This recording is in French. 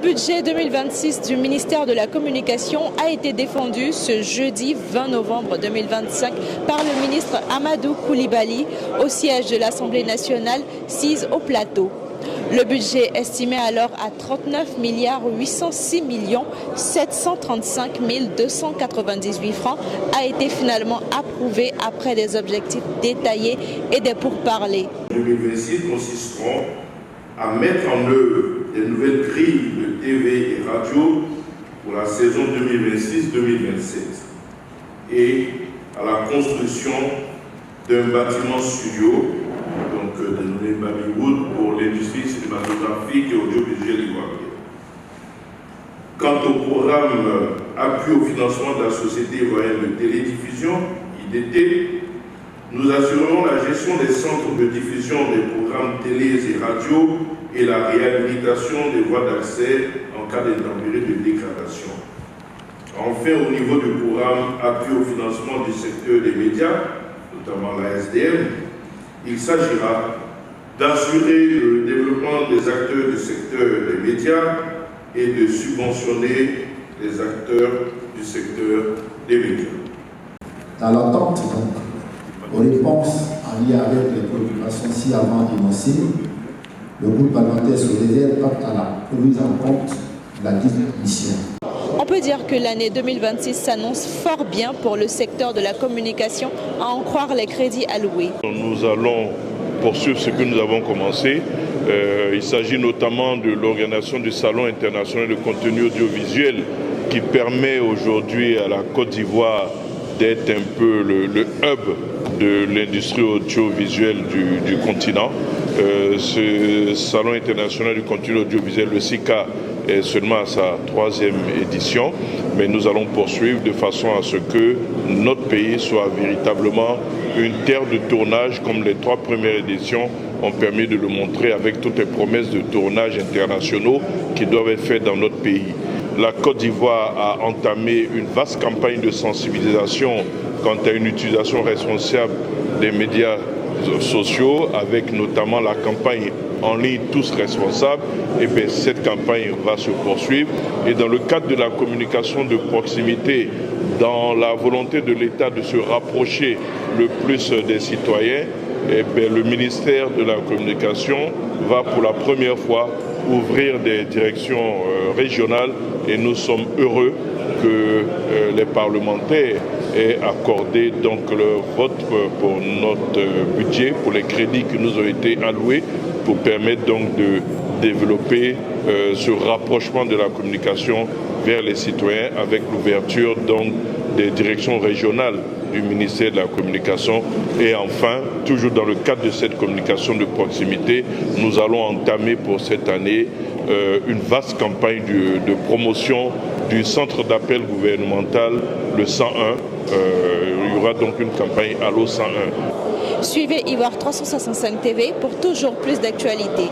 Le budget 2026 du ministère de la Communication a été défendu ce jeudi 20 novembre 2025 par le ministre Amadou Koulibaly au siège de l'Assemblée nationale sise au plateau. Le budget estimé alors à 39 806 735 298 francs a été finalement approuvé après des objectifs détaillés et des pourparlers. 2026 consisteront à mettre en œuvre des nouvelles grilles de TV et radio pour la saison 2026-2027 et à la construction d'un bâtiment studio, donc dénommé Babywood, pour l'industrie cinématographique et audiovisuelle ivoirienne. Quant au programme appui au financement de la Société ivoirienne de télédiffusion, IDT, nous assurerons la gestion des centres de diffusion des programmes télé et radio et la réhabilitation des voies d'accès en cas d'intempéries de dégradation. Enfin, au niveau du programme appui au financement du secteur des médias, notamment la SDM, il s'agira d'assurer le développement des acteurs du secteur des médias et de subventionner les acteurs du secteur des médias. Dans l'attente, donc, aux réponses en lien avec les préoccupations si avant énoncées, le groupe parlementaire se réserve quant à la prise en compte de la mission. On peut dire que l'année 2026 s'annonce fort bien pour le secteur de la communication, à en croire les crédits alloués. Nous allons poursuivre ce que nous avons commencé. Il s'agit notamment de l'organisation du Salon international de contenu audiovisuel qui permet aujourd'hui à la Côte d'Ivoire d'être un peu le hub de l'industrie audiovisuelle du continent. Ce Salon international du contenu audiovisuel, le SICA, est seulement à sa 3e édition, mais nous allons poursuivre de façon à ce que notre pays soit véritablement une terre de tournage, comme les 3 premières éditions ont permis de le montrer avec toutes les promesses de tournage internationaux qui doivent être faites dans notre pays. La Côte d'Ivoire a entamé une vaste campagne de sensibilisation quant à une utilisation responsable des médias sociaux, avec notamment la campagne en ligne Tous Responsables. Et bien, cette campagne va se poursuivre. Et dans le cadre de la communication de proximité, dans la volonté de l'État de se rapprocher le plus des citoyens, et bien, le ministère de la Communication va pour la première fois ouvrir des directions régionales et nous sommes heureux que les parlementaires aient accordé donc leur vote pour notre budget, pour les crédits qui nous ont été alloués, pour permettre donc de développer ce rapprochement de la communication vers les citoyens avec l'ouverture donc des directions régionales du ministère de la Communication. Et enfin, toujours dans le cadre de cette communication de proximité, nous allons entamer pour cette année une vaste campagne de promotion du centre d'appel gouvernemental, le 101. Il y aura donc une campagne Allo 101. Suivez Ivoire 365 TV pour toujours plus d'actualités.